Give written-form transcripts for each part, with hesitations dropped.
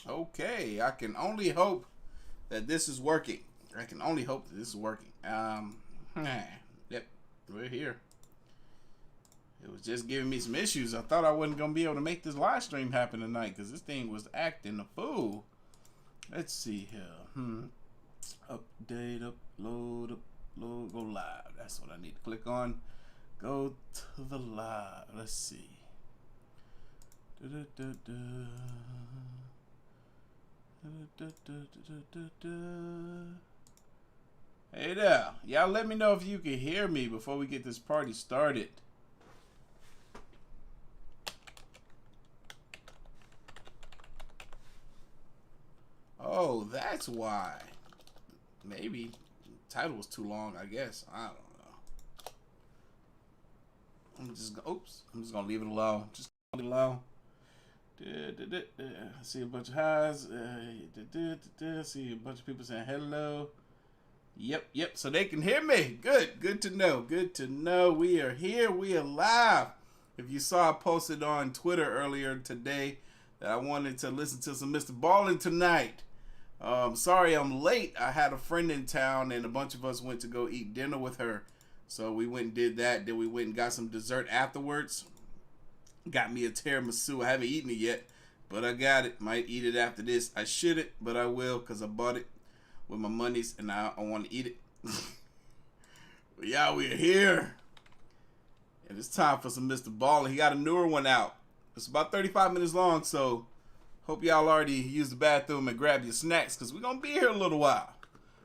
Okay, I can only hope that this is working. I can only hope that this is working. Yep, we're here. It was just giving me some issues. I thought I wasn't going to be able to make this live stream happen tonight because this thing was acting a fool. Let's see here. Update, upload, go live. That's what I need to click on. Go to the live. Let's see. Hey there. Y'all let me know if you can hear me before we get this party started. Oh, that's why. Maybe the title was too long, I guess. I don't know. I'm just gonna leave it alone. Just leave it alone. See a bunch of highs. See a bunch of people saying hello. Yep. So they can hear me. Good to know. Good to know. We are here. We are live. If you saw, I posted on Twitter earlier today that I wanted to listen to some Mr. Ballin tonight. Sorry I'm late. I had a friend in town and a bunch of us went to go eat dinner with her. So we went and did that. Then we went and got some dessert afterwards. Got me a tiramisu. I haven't eaten it yet, but I got it. Might eat it after this. I shouldn't, but I will because I bought it with my monies and I want to eat it. But yeah, we're here. And it's time for some Mr. Ballin. He got a newer one out. It's about 35 minutes long, so hope y'all already used the bathroom and grabbed your snacks because we're going to be here a little while.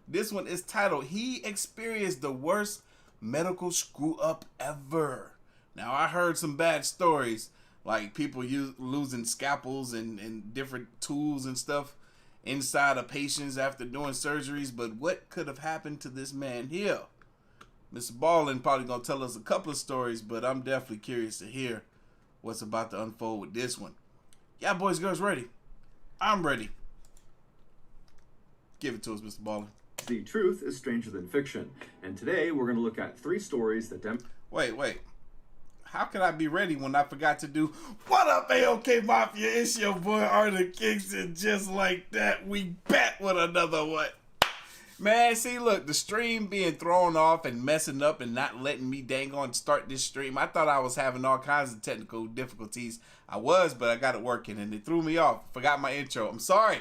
This one is titled, He Experienced the Worst Medical Screw-Up Ever. Now, I heard some bad stories, like people losing scalpels and different tools and stuff inside of patients after doing surgeries, but what could have happened to this man here? Mr. Ballin probably going to tell us a couple of stories, but I'm definitely curious to hear what's about to unfold with this one. Yeah, boys, girls, ready? I'm ready. Give it to us, Mr. Ballin. The truth is stranger than fiction, and today we're going to look at 3 stories that Wait. How could I be ready when I forgot to do what up, AOK Mafia? It's your boy Artofkickz, and just like that, we back with another one. Man, see, look, the stream being thrown off and messing up and not letting me dang on start this stream. I thought I was having all kinds of technical difficulties. I was, but I got it working, and it threw me off. Forgot my intro. I'm sorry.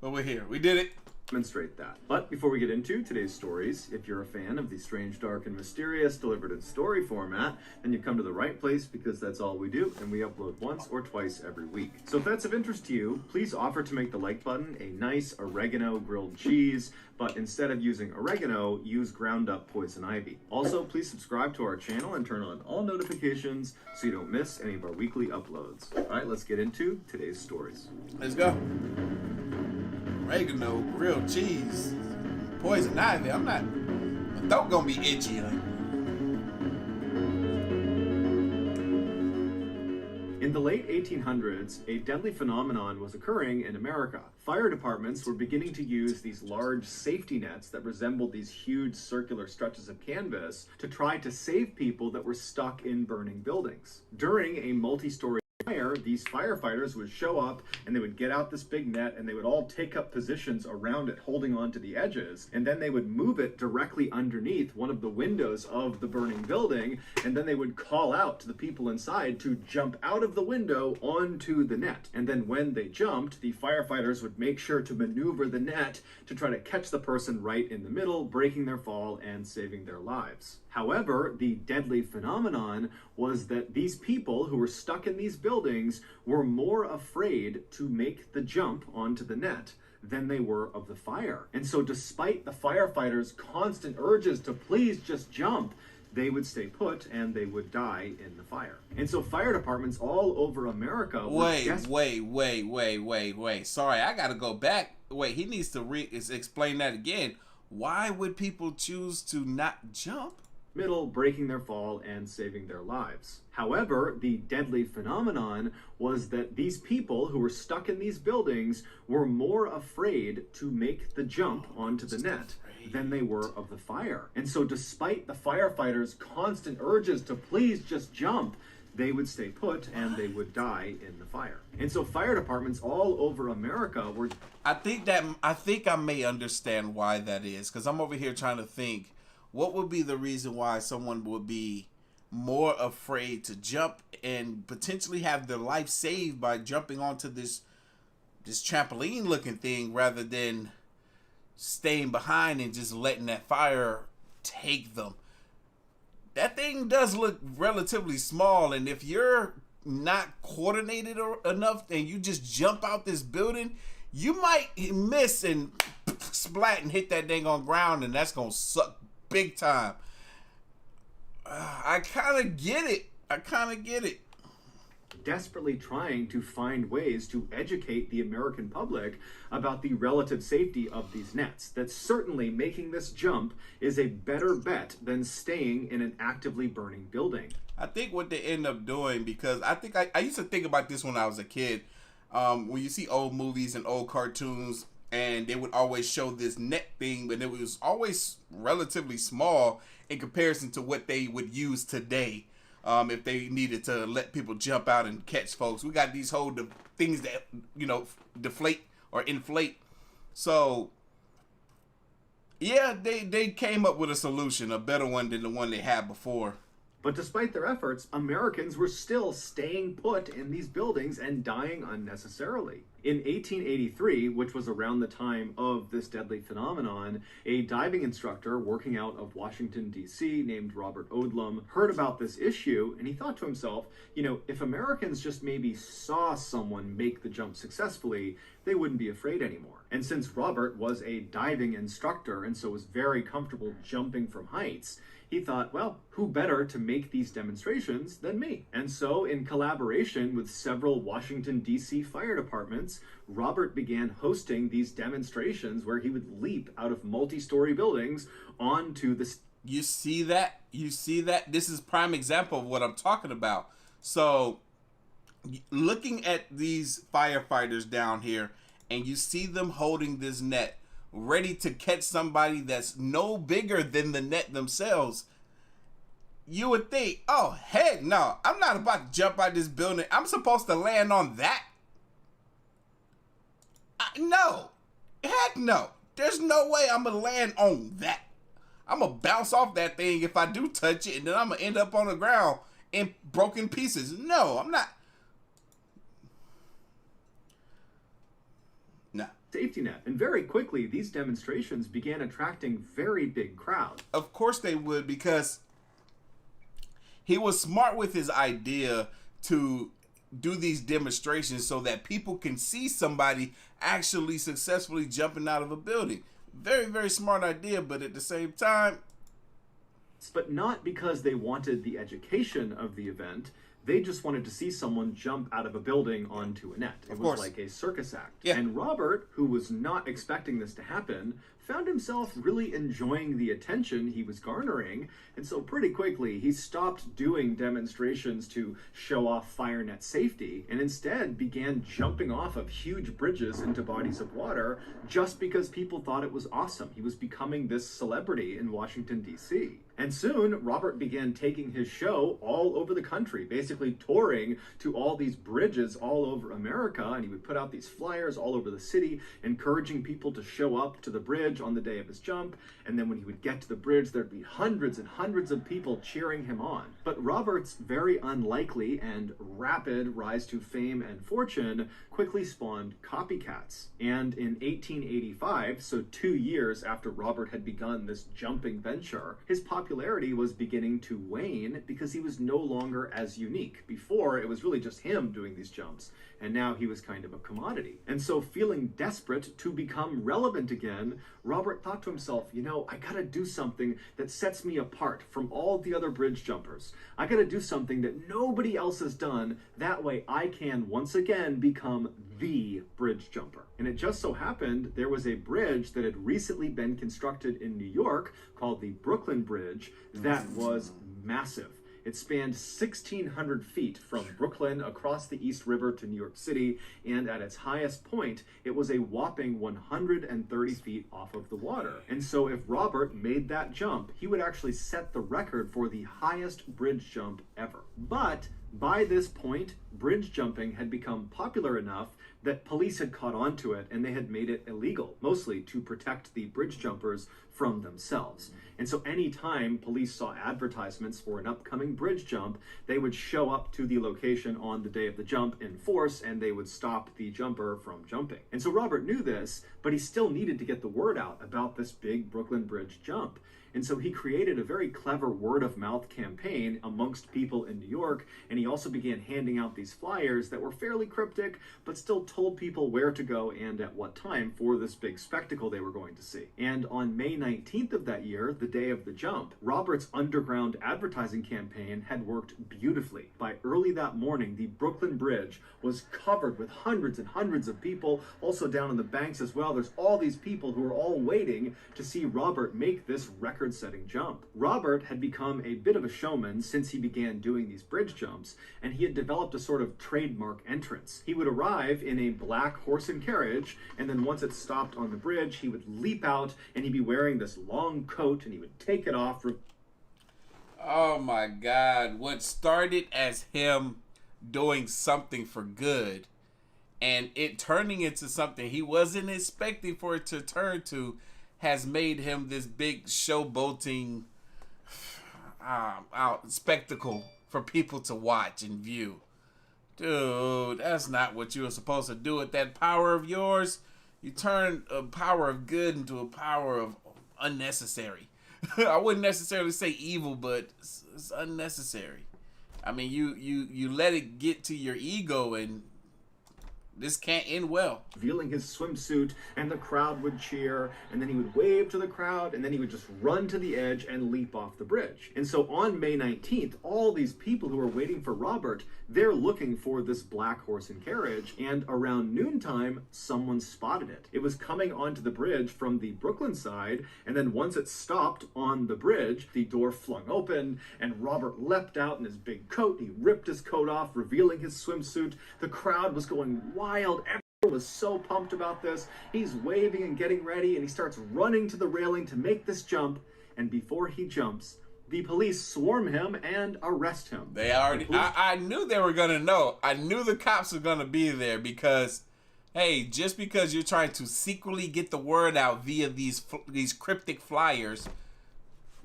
But we're here. We did it. Demonstrate that. But before we get into today's stories, if you're a fan of the strange, dark, and mysterious delivered in story format, then you've come to the right place because that's all we do, and we upload once or twice every week. So if that's of interest to you, please offer to make the like button a nice oregano grilled cheese, but instead of using oregano, use ground up poison ivy. Also, please subscribe to our channel and turn on all notifications so you don't miss any of our weekly uploads. All right, let's get into today's stories. Let's go. Oregano, grilled cheese, poison ivy. My throat gonna be itchy. In the late 1800s, a deadly phenomenon was occurring in America. Fire departments were beginning to use these large safety nets that resembled these huge circular stretches of canvas to try to save people that were stuck in burning buildings. During a multi-story fire, these firefighters would show up and they would get out this big net and they would all take up positions around it, holding on to the edges, and then they would move it directly underneath one of the windows of the burning building, and then they would call out to the people inside to jump out of the window onto the net. And then when they jumped, the firefighters would make sure to maneuver the net to try to catch the person right in the middle, breaking their fall and saving their lives. However, the deadly phenomenon was that these people who were stuck in these buildings were more afraid to make the jump onto the net than they were of the fire. And so despite the firefighters' constant urges to please just jump, they would stay put and they would die in the fire. And so fire departments all over America wait. Sorry, I gotta go back. Wait, he needs to explain that again. Why would people choose to not jump? Middle, breaking their fall and saving their lives. However, the deadly phenomenon was that these people who were stuck in these buildings were more afraid to make the jump onto the net than they were of the fire. And so despite the firefighters' constant urges to please just jump, they would stay put and they would die in the fire. And so fire departments all over America were... I think I may understand why that is, because I'm over here trying to think what would be the reason why someone would be more afraid to jump and potentially have their life saved by jumping onto this trampoline looking thing rather than staying behind and just letting that fire take them. That thing does look relatively small, and if you're not coordinated enough and you just jump out this building, you might miss and splat and hit that dang on ground, and that's gonna suck big time. I kind of get it. Desperately trying to find ways to educate the American public about the relative safety of these nets. That certainly making this jump is a better bet than staying in an actively burning building. I think what they end up doing, because I think I used to think about this when I was a kid, when you see old movies and old cartoons, and they would always show this net thing, but it was always relatively small in comparison to what they would use today. If they needed to let people jump out and catch folks, we got these whole things that, deflate or inflate. So yeah, they came up with a solution, a better one than the one they had before. But despite their efforts, Americans were still staying put in these buildings and dying unnecessarily. In 1883, which was around the time of this deadly phenomenon, a diving instructor working out of Washington, D.C., named Robert Odlum, heard about this issue, and he thought to himself, if Americans just maybe saw someone make the jump successfully, they wouldn't be afraid anymore. And since Robert was a diving instructor and so was very comfortable jumping from heights, he thought, well, who better to make these demonstrations than me? And so, in collaboration with several Washington, D.C. fire departments, Robert began hosting these demonstrations where he would leap out of multi-story buildings onto the... You see that? This is prime example of what I'm talking about. So, looking at these firefighters down here, and you see them holding this net, ready to catch somebody that's no bigger than the net themselves, you would think, oh, heck no, I'm not about to jump out this building. I'm supposed to land on that. No. Heck no. There's no way I'm going to land on that. I'm going to bounce off that thing if I do touch it, and then I'm going to end up on the ground in broken pieces. No, I'm not. Safety net. And very quickly, these demonstrations began attracting very big crowds. Of course they would, because he was smart with his idea to do these demonstrations so that people can see somebody actually successfully jumping out of a building. Very, very smart idea, but at the same time... But not because they wanted the education of the event. They just wanted to see someone jump out of a building onto a net. It was like a circus act. Yeah. And Robert, who was not expecting this to happen, found himself really enjoying the attention he was garnering, and so pretty quickly he stopped doing demonstrations to show off fire net safety and instead began jumping off of huge bridges into bodies of water just because people thought it was awesome. He was becoming this celebrity in Washington, D.C. And soon, Robert began taking his show all over the country, basically touring to all these bridges all over America, and he would put out these flyers all over the city, encouraging people to show up to the bridge on the day of his jump, and then when he would get to the bridge, there'd be hundreds and hundreds of people cheering him on. But Robert's very unlikely and rapid rise to fame and fortune quickly spawned copycats. And in 1885, so 2 years after Robert had begun this jumping venture, his popularity was beginning to wane because he was no longer as unique. Before, it was really just him doing these jumps, and now he was kind of a commodity. And so, feeling desperate to become relevant again, Robert thought to himself, I gotta do something that sets me apart from all the other bridge jumpers. I gotta do something that nobody else has done. That way I can once again become the bridge jumper. And it just so happened there was a bridge that had recently been constructed in New York called the Brooklyn Bridge that was massive. It spanned 1,600 feet from Brooklyn across the East River to New York City, and at its highest point, it was a whopping 130 feet off of the water. And so if Robert made that jump, he would actually set the record for the highest bridge jump ever. But By this point, bridge jumping had become popular enough that police had caught on to it and they had made it illegal, mostly to protect the bridge jumpers from themselves. And so anytime police saw advertisements for an upcoming bridge jump, they would show up to the location on the day of the jump in force and they would stop the jumper from jumping. And so Robert knew this, but he still needed to get the word out about this big Brooklyn Bridge jump. And so he created a very clever word-of-mouth campaign amongst people in New York, and he also began handing out these flyers that were fairly cryptic, but still told people where to go and at what time for this big spectacle they were going to see. And on May 19th of that year, the day of the jump, Robert's underground advertising campaign had worked beautifully. By early that morning, the Brooklyn Bridge was covered with hundreds and hundreds of people, also down on the banks as well. There's all these people who are all waiting to see Robert make this record-setting jump. Robert had become a bit of a showman since he began doing these bridge jumps, and he had developed a sort of trademark entrance. He would arrive in a black horse and carriage, and then once it stopped on the bridge, he would leap out, and he'd be wearing this long coat, and he would take it off. Oh my God. What started as him doing something for good and it turning into something he wasn't expecting for it to turn to has made him this big showboating spectacle for people to watch and view. Dude, that's not what you were supposed to do with that power of yours. You turn a power of good into a power of unnecessary. I wouldn't necessarily say evil, but it's unnecessary. I mean, you let it get to your ego, and this can't end well. Revealing his swimsuit, and the crowd would cheer, and then he would wave to the crowd, and then he would just run to the edge and leap off the bridge. And so on May 19th, all these people who are waiting for Robert, they're looking for this black horse and carriage, and around noontime, someone spotted it. It was coming onto the bridge from the Brooklyn side, and then once it stopped on the bridge, the door flung open, and Robert leapt out in his big coat. He ripped his coat off, revealing his swimsuit. The crowd was going wild. Everyone was so pumped about this. He's waving and getting ready, and he starts running to the railing to make this jump, and before he jumps, the police swarm him and arrest him. They already, I knew they were going to know. I knew the cops were going to be there because, hey, just because you're trying to secretly get the word out via these cryptic flyers,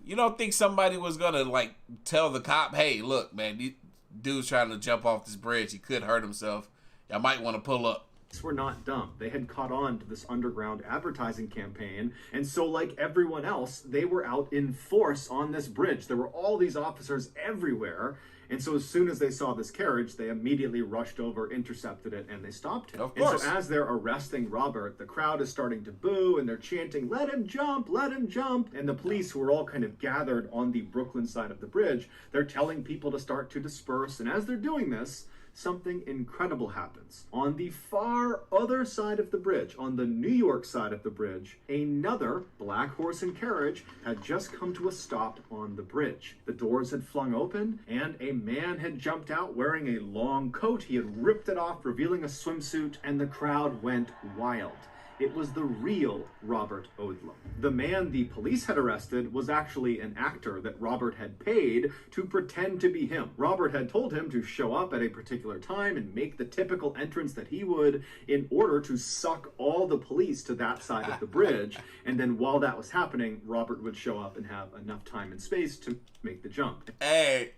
you don't think somebody was going to, like, tell the cop, hey, look, man, this dude's trying to jump off this bridge. He could hurt himself. Y'all might want to pull up. Were not dumb. They had caught on to this underground advertising campaign, and so like everyone else, they were out in force on this bridge. There were all these officers everywhere, and so as soon as they saw this carriage, they immediately rushed over, intercepted it, and they stopped him. Of course. And so as they're arresting Robert, the crowd is starting to boo, and they're chanting, "Let him jump! Let him jump!" And the police, who are all kind of gathered on the Brooklyn side of the bridge, they're telling people to start to disperse, and as they're doing this, something incredible happens. On the far other side of the bridge, on the New York side of the bridge, another black horse and carriage had just come to a stop on the bridge. The doors had flung open, and a man had jumped out wearing a long coat. He had ripped it off, revealing a swimsuit, and the crowd went wild. It was the real Robert Odlum. The man the police had arrested was actually an actor that Robert had paid to pretend to be him. Robert had told him to show up at a particular time and make the typical entrance that he would in order to suck all the police to that side of the bridge. And then while that was happening, Robert would show up and have enough time and space to make the jump. Hey,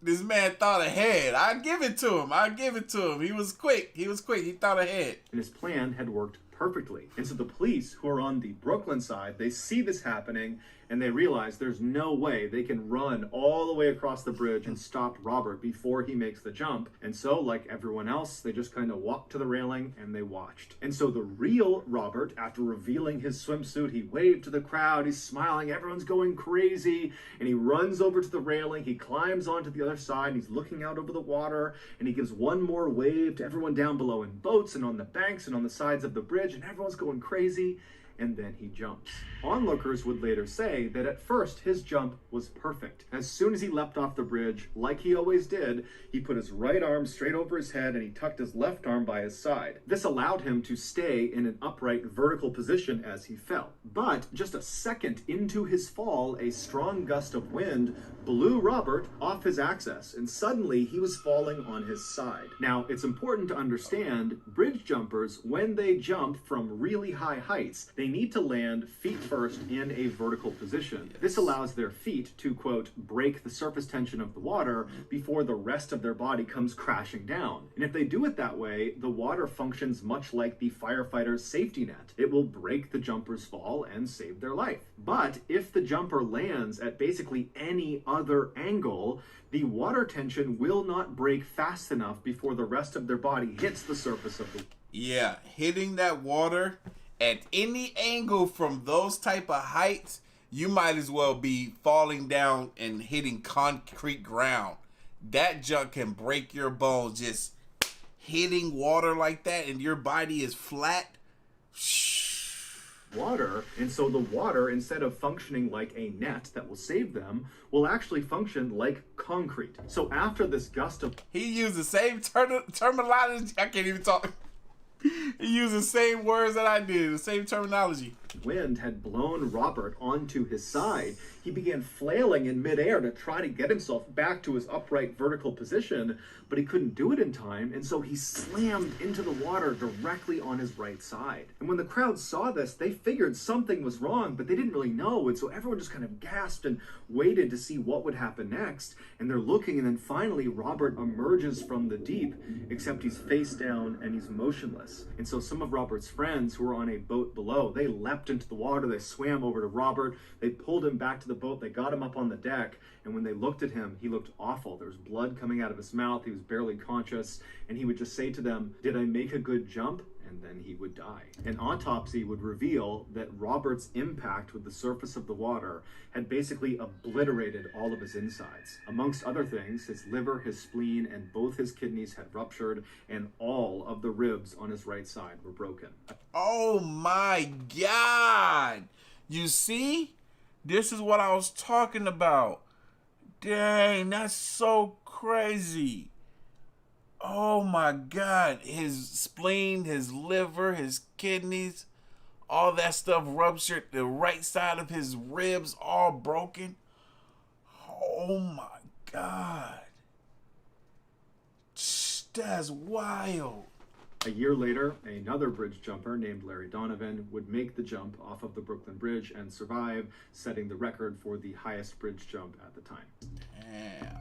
this man thought ahead. I give it to him. He was quick. He thought ahead. And his plan had worked perfectly. And so the police, who are on the Brooklyn side, they see this happening and they realize there's no way they can run all the way across the bridge and stop Robert before he makes the jump. And so, like everyone else, they just kind of walked to the railing and they watched. And so the real Robert, after revealing his swimsuit, he waved to the crowd, he's smiling, everyone's going crazy, and he runs over to the railing, he climbs onto the other side, and he's looking out over the water, and he gives one more wave to everyone down below in boats and on the banks and on the sides of the bridge, and everyone's going crazy. and then he jumps. Onlookers would later say that at first his jump was perfect. As soon as he leapt off the bridge, like he always did, he put his right arm straight over his head and he tucked his left arm by his side. This allowed him to stay in an upright vertical position as he fell. But just a second into his fall, a strong gust of wind blew Robert off his axis, and suddenly he was falling on his side. Now, it's important to understand, bridge jumpers, when they jump from really high heights, they need to land feet first in a vertical position. This allows their feet to, quote, break the surface tension of the water before the rest of their body comes crashing down. And if they do it that way, the water functions much like the firefighter's safety net. It will break the jumper's fall and save their life. But if the jumper lands at basically any other angle, the water tension will not break fast enough before the rest of their body hits the surface of the... Yeah, hitting that water at any angle from those type of heights, you might as well be falling down and hitting concrete ground. That junk can break your bones just hitting water like that, and your body is flat. Water, and so the water, instead of functioning like a net that will save them, will actually function like concrete. So after this gust of... He used the same terminology. I can't even talk. He used the same words that I did, the same terminology. Wind had blown Robert onto his side. He began flailing in midair to try to get himself back to his upright vertical position, but he couldn't do it in time, and so he slammed into the water directly on his right side. And when the crowd saw this, they figured something was wrong, but they didn't really know, and so everyone just kind of gasped and waited to see what would happen next. And they're looking, and then finally Robert emerges from the deep, except he's face down and he's motionless. And so some of Robert's friends who were on a boat below, they leapt into the water, they swam over to Robert, they pulled him back to the boat, they got him up on the deck, and when they looked at him, he looked awful. There was blood coming out of his mouth, he was barely conscious, and he would just say to them, "Did I make a good jump?" And then he would die. An autopsy would reveal that Robert's impact with the surface of the water had basically obliterated all of his insides. Amongst other things, his liver, his spleen, and both his kidneys had ruptured, and all of the ribs on his right side were broken. Oh my God! You see? This is what I was talking about. Dang, that's so crazy. Oh my God. His spleen, his liver, his kidneys, all that stuff ruptured. The right side of his ribs all broken. Oh my God. That's wild. A year later, another bridge jumper named Larry Donovan would make the jump off of the Brooklyn Bridge and survive, setting the record for the highest bridge jump at the time. Damn.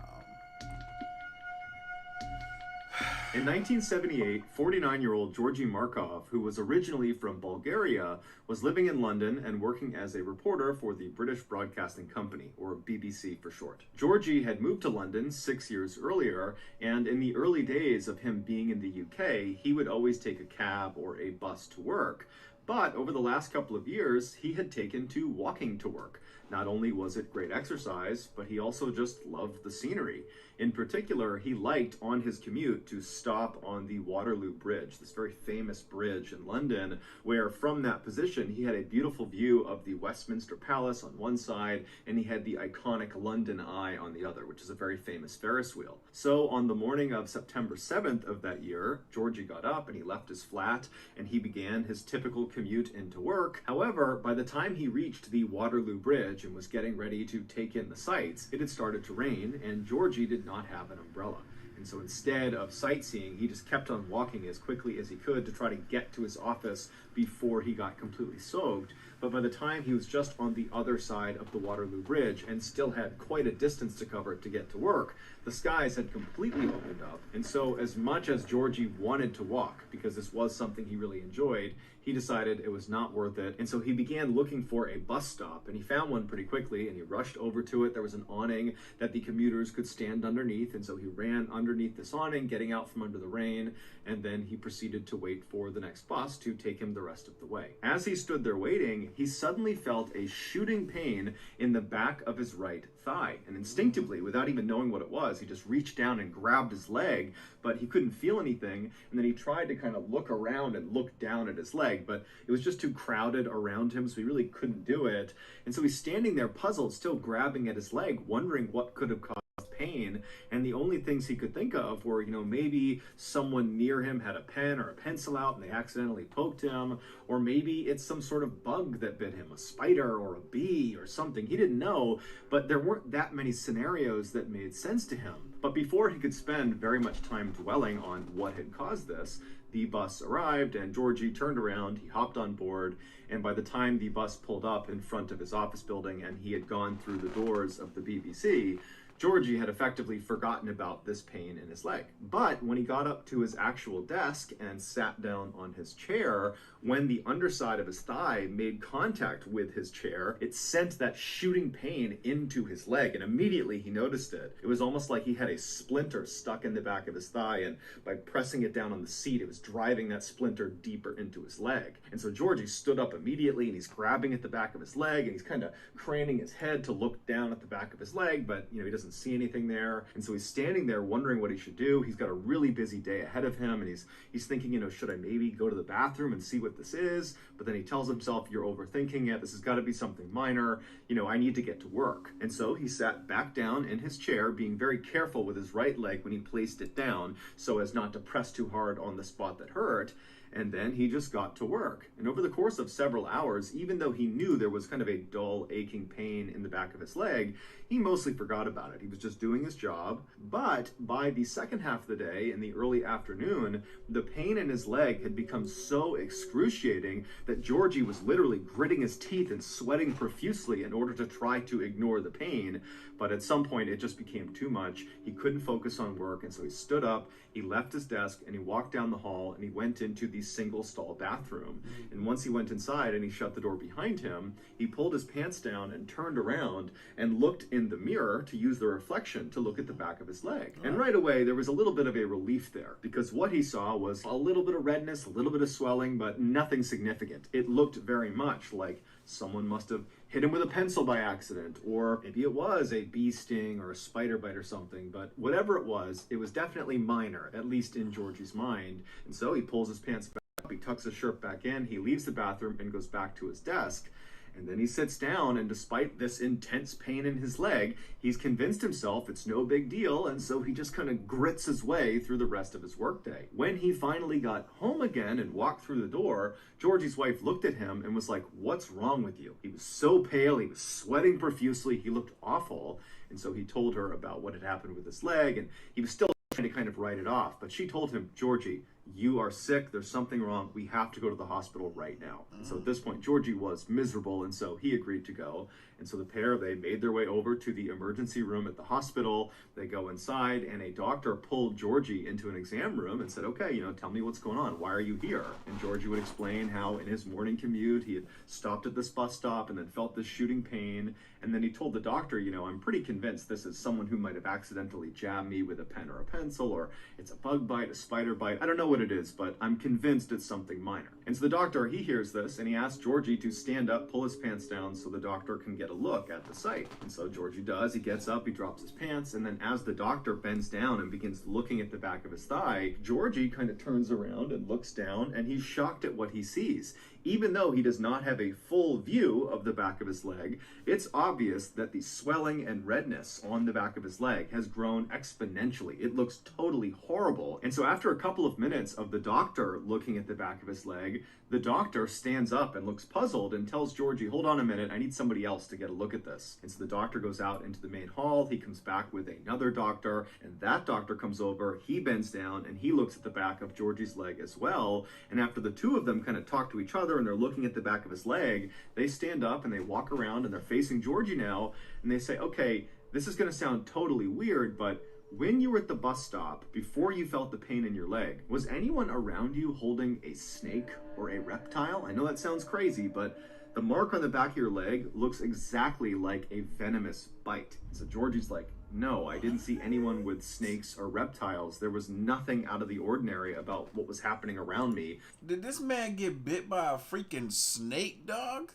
In 1978, 49-year-old Georgy Markov, who was originally from Bulgaria, was living in London and working as a reporter for the British Broadcasting Company, or BBC for short. Georgy had moved to London 6 years earlier, and in the early days of him being in the UK, he would always take a cab or a bus to work. But over the last couple of years, he had taken to walking to work. Not only was it great exercise, but he also just loved the scenery. In particular, he liked on his commute to stop on the Waterloo Bridge, this very famous bridge in London, where from that position he had a beautiful view of the Westminster Palace on one side, and he had the iconic London Eye on the other, which is a very famous Ferris wheel. So on the morning of September 7th of that year, Georgie got up and he left his flat and he began his typical commute into work. However, by the time he reached the Waterloo Bridge and was getting ready to take in the sights, it had started to rain, and Georgie did not have an umbrella. And so instead of sightseeing, he just kept on walking as quickly as he could to try to get to his office before he got completely soaked. But by the time he was just on the other side of the Waterloo Bridge and still had quite a distance to cover to get to work, the skies had completely opened up. And so as much as Georgie wanted to walk, because this was something he really enjoyed, he decided it was not worth it. And so he began looking for a bus stop, and he found one pretty quickly, and he rushed over to it. There was an awning that the commuters could stand underneath, and so he ran under underneath this awning, getting out from under the rain, and then he proceeded to wait for the next bus to take him the rest of the way. As he stood there waiting, he suddenly felt a shooting pain in the back of his right thigh. And instinctively, without even knowing what it was, he just reached down and grabbed his leg, but he couldn't feel anything. And then he tried to kind of look around and look down at his leg, but it was just too crowded around him, so he really couldn't do it. And so he's standing there puzzled, still grabbing at his leg, wondering what could have caused pain. And the only things he could think of were, maybe someone near him had a pen or a pencil out and they accidentally poked him, or maybe it's some sort of bug that bit him, a spider or a bee or something. He didn't know, but there weren't that many scenarios that made sense to him. But before he could spend very much time dwelling on what had caused this, the bus arrived and Georgie turned around, he hopped on board, and by the time the bus pulled up in front of his office building and he had gone through the doors of the BBC, Georgie had effectively forgotten about this pain in his leg. But when he got up to his actual desk and sat down on his chair, when the underside of his thigh made contact with his chair, it sent that shooting pain into his leg, and immediately he noticed it. It was almost like he had a splinter stuck in the back of his thigh, and by pressing it down on the seat, it was driving that splinter deeper into his leg. And so Georgie stood up immediately, and he's grabbing at the back of his leg, and he's kind of craning his head to look down at the back of his leg, but he doesn't see anything there. And so he's standing there wondering what he should do. He's got a really busy day ahead of him, and he's thinking, should I maybe go to the bathroom and see what this is? But then he tells himself, you're overthinking it. This has got to be something minor. I need to get to work. And so he sat back down in his chair, being very careful with his right leg when he placed it down so as not to press too hard on the spot that hurt. And then he just got to work. And over the course of several hours, even though he knew there was kind of a dull, aching pain in the back of his leg, he mostly forgot about it. He was just doing his job. But by the second half of the day, in the early afternoon, the pain in his leg had become so excruciating that Georgie was literally gritting his teeth and sweating profusely in order to try to ignore the pain. But at some point, it just became too much. He couldn't focus on work, and so he stood up, he left his desk, and he walked down the hall, and he went into the single stall bathroom. And once he went inside and he shut the door behind him, he pulled his pants down and turned around and looked in the mirror to use the reflection to look at the back of his leg. And right away, there was a little bit of a relief there, because what he saw was a little bit of redness, a little bit of swelling, but nothing significant. It looked very much like someone must have hit him with a pencil by accident, or maybe it was a bee sting or a spider bite or something, but whatever it was definitely minor, at least in Georgie's mind. And so he pulls his pants back up, he tucks his shirt back in, he leaves the bathroom and goes back to his desk. And then he sits down, and despite this intense pain in his leg, he's convinced himself it's no big deal, and so he just kind of grits his way through the rest of his workday. When he finally got home again and walked through the door, Georgie's wife looked at him and was like, "What's wrong with you?" He was so pale, he was sweating profusely, he looked awful. And so he told her about what had happened with his leg, and he was still trying to kind of write it off. But she told him, "Georgie, you are sick, there's something wrong, we have to go to the hospital right now." And so at this point, Georgie was miserable, and so he agreed to go. And so the pair, they made their way over to the emergency room at the hospital. They go inside, and a doctor pulled Georgie into an exam room and said, "Okay, tell me what's going on. Why are you here?" And Georgie would explain how in his morning commute, he had stopped at this bus stop and then felt this shooting pain. And then he told the doctor, "I'm pretty convinced this is someone who might have accidentally jabbed me with a pen or a pencil, or it's a bug bite, a spider bite. I don't know what it is, but I'm convinced it's something minor." And so the doctor, he hears this, and he asks Georgie to stand up, pull his pants down so the doctor can get a look at the site. And so Georgie does. He gets up, he drops his pants, and then as the doctor bends down and begins looking at the back of his thigh, Georgie kind of turns around and looks down, and he's shocked at what he sees. Even though he does not have a full view of the back of his leg, it's obvious that the swelling and redness on the back of his leg has grown exponentially. It looks totally horrible. And so after a couple of minutes of the doctor looking at the back of his leg, the doctor stands up and looks puzzled and tells Georgie, "Hold on a minute, I need somebody else to get a look at this." And so the doctor goes out into the main hall, he comes back with another doctor, and that doctor comes over, he bends down, and he looks at the back of Georgie's leg as well. And after the two of them kind of talk to each other and they're looking at the back of his leg, they stand up and they walk around and they're facing Georgie now, and they say, "Okay, this is going to sound totally weird, but when you were at the bus stop, before you felt the pain in your leg, was anyone around you holding a snake or a reptile? I know that sounds crazy, but the mark on the back of your leg looks exactly like a venomous bite." So Georgie's like, No, I didn't see anyone with snakes or reptiles. There was nothing out of the ordinary about what was happening around me. Did this man get bit by a freaking snake, dog?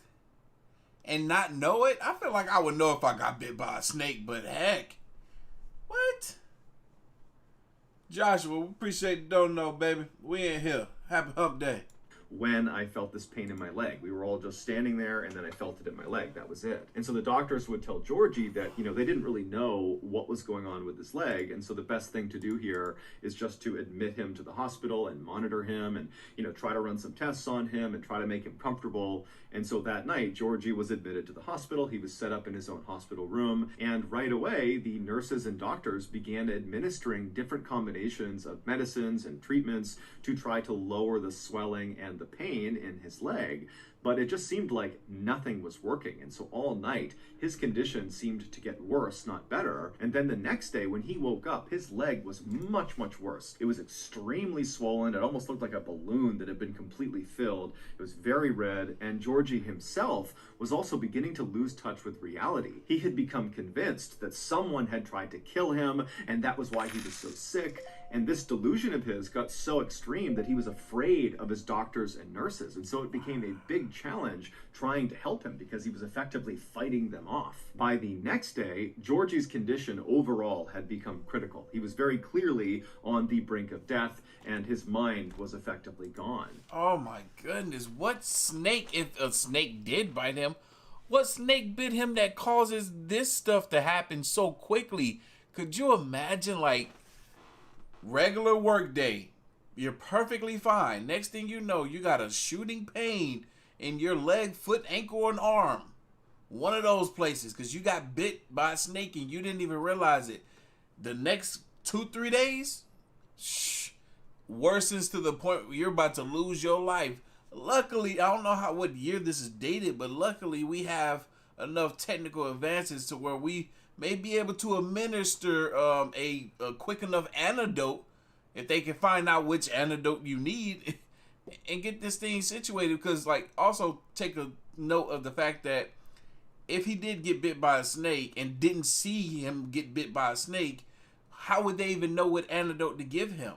And not know it? I feel like I would know if I got bit by a snake, but heck. What? Joshua, we appreciate the don't know, baby. We in here. Happy hump day. When I felt this pain in my leg. We were all just standing there, and then I felt it in my leg. That was it. And so the doctors would tell Georgie that, they didn't really know what was going on with his leg. And so the best thing to do here is just to admit him to the hospital and monitor him and, try to run some tests on him and try to make him comfortable. And so that night, Georgie was admitted to the hospital. He was set up in his own hospital room. And right away, the nurses and doctors began administering different combinations of medicines and treatments to try to lower the swelling and the pain in his leg. But it just seemed like nothing was working. And so all night, his condition seemed to get worse, not better. And then the next day, when he woke up, his leg was much, much worse. It was extremely swollen. It almost looked like a balloon that had been completely filled. It was very red. And Georgie himself was also beginning to lose touch with reality. He had become convinced that someone had tried to kill him, and that was why he was so sick. And this delusion of his got so extreme that he was afraid of his doctors and nurses. And so it became a big challenge trying to help him because he was effectively fighting them off. By the next day, Georgie's condition overall had become critical. He was very clearly on the brink of death, and his mind was effectively gone. Oh my goodness. What snake, if a snake did bite him, what snake bit him that causes this stuff to happen so quickly? Could you imagine, like, regular work day, you're perfectly fine. Next thing you know, you got a shooting pain in your leg, foot, ankle, and arm. One of those places, because you got bit by a snake and you didn't even realize it. The next 2-3 days, worsens to the point where you're about to lose your life. Luckily, I don't know what year this is dated, but luckily we have enough technical advances to where we may be able to administer a quick enough antidote, if they can find out which antidote you need, and get this thing situated. Because, like, also take a note of the fact that if he did get bit by a snake and didn't see him get bit by a snake, how would they even know what antidote to give him?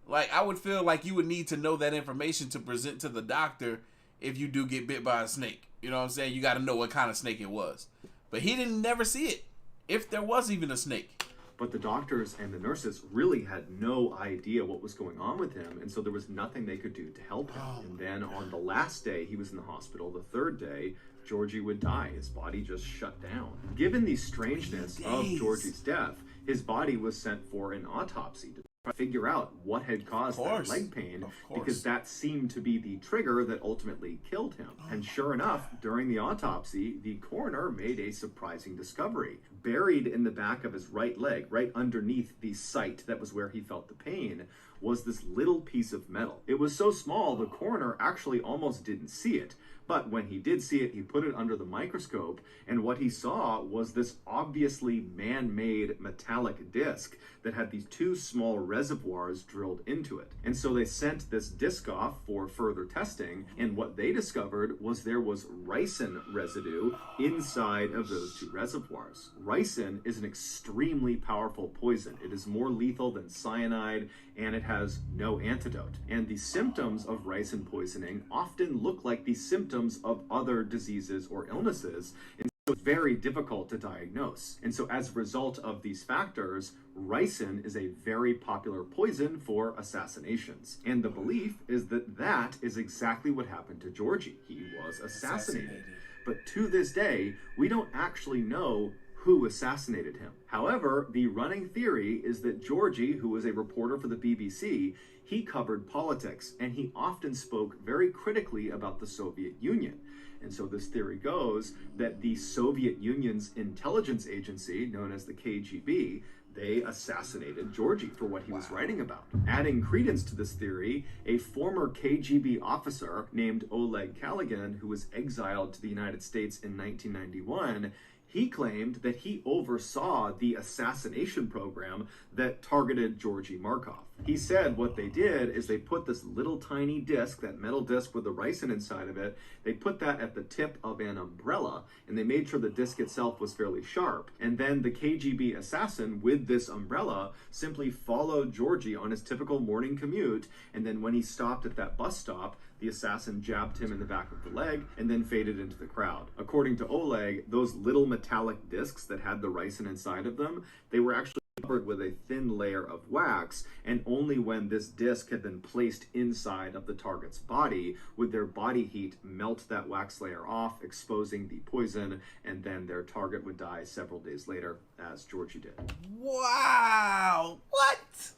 Like, I would feel like you would need to know that information to present to the doctor if you do get bit by a snake. You know what I'm saying? You got to know what kind of snake it was. But he didn't never see it, if there was even a snake. But the doctors and the nurses really had no idea what was going on with him, and so there was nothing they could do to help him. And then on the last day he was in the hospital, the third day, Georgie would die. His body just shut down. Given the strangeness of Georgie's death, his body was sent for an autopsy to figure out what had caused that leg pain, because that seemed to be the trigger that ultimately killed him. And sure enough, during the autopsy, the coroner made a surprising discovery. Buried in the back of his right leg, right underneath the site that was where he felt the pain, was this little piece of metal. It was so small, the coroner actually almost didn't see it. But when he did see it, he put it under the microscope, and what he saw was this obviously man-made metallic disc that had these two small reservoirs drilled into it. And so they sent this disc off for further testing, and what they discovered was there was ricin residue inside of those two reservoirs. Ricin is an extremely powerful poison. It is more lethal than cyanide, and it has no antidote. And the symptoms of ricin poisoning often look like the symptoms of other diseases or illnesses, and so it's very difficult to diagnose. And so as a result of these factors, ricin is a very popular poison for assassinations. And the belief is that that is exactly what happened to Georgie. He was assassinated. But to this day, we don't actually know who assassinated him. However, the running theory is that Georgie, who was a reporter for the BBC, he covered politics, and he often spoke very critically about the Soviet Union. And so this theory goes that the Soviet Union's intelligence agency, known as the KGB, they assassinated Georgie for what he was writing about. Adding credence to this theory, a former KGB officer named Oleg Kalugin, who was exiled to the United States in 1991, he claimed that he oversaw the assassination program that targeted Georgy Markov. He said what they did is they put this little tiny disc, that metal disc with the ricin inside of it, they put that at the tip of an umbrella, and they made sure the disc itself was fairly sharp. And then the KGB assassin with this umbrella simply followed Georgi on his typical morning commute, and then when he stopped at that bus stop, the assassin jabbed him in the back of the leg and then faded into the crowd. According to Oleg, those little metallic discs that had the ricin inside of them, they were actually covered with a thin layer of wax, and only when this disc had been placed inside of the target's body would their body heat melt that wax layer off, exposing the poison, and then their target would die several days later, as Georgi did. Wow! What?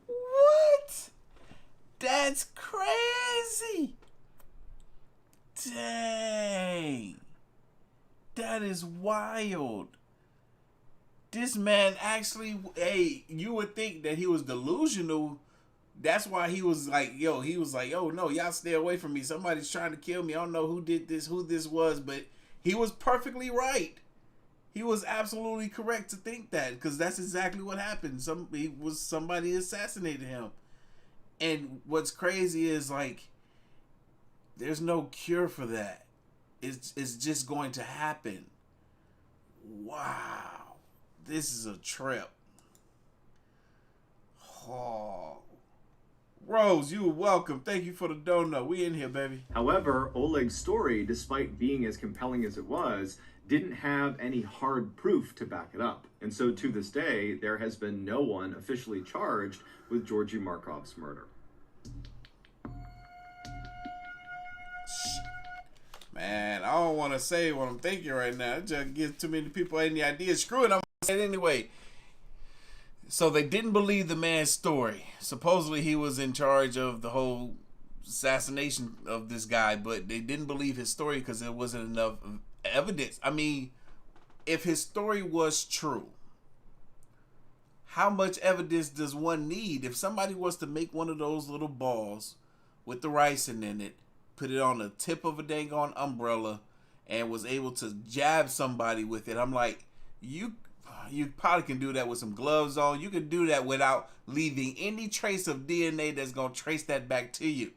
What? That's crazy! Dang! That is wild. This man actually, hey, you would think that he was delusional. That's why he was like, yo, no, y'all stay away from me. Somebody's trying to kill me. I don't know who did this, who this was, but he was perfectly right. He was absolutely correct to think that, because that's exactly what happened. Somebody assassinated him. And what's crazy is, like, there's no cure for that. It's just going to happen. Wow. This is a trip. Oh. Rose, you are welcome. Thank you for the donut. We in here, baby. However, Oleg's story, despite being as compelling as it was, didn't have any hard proof to back it up. And so to this day, there has been no one officially charged with Georgy Markov's murder. Man, I don't want to say what I'm thinking right now. It just gives too many people any ideas. Screw it, I'm going to say it anyway. So they didn't believe the man's story. Supposedly he was in charge of the whole assassination of this guy, but they didn't believe his story because there wasn't enough evidence. I mean, if his story was true, how much evidence does one need? If somebody was to make one of those little balls with the ricin in it, put it on the tip of a dang on umbrella, and was able to jab somebody with it, I'm like, you probably can do that with some gloves on. You can do that without leaving any trace of DNA that's going to trace that back to you.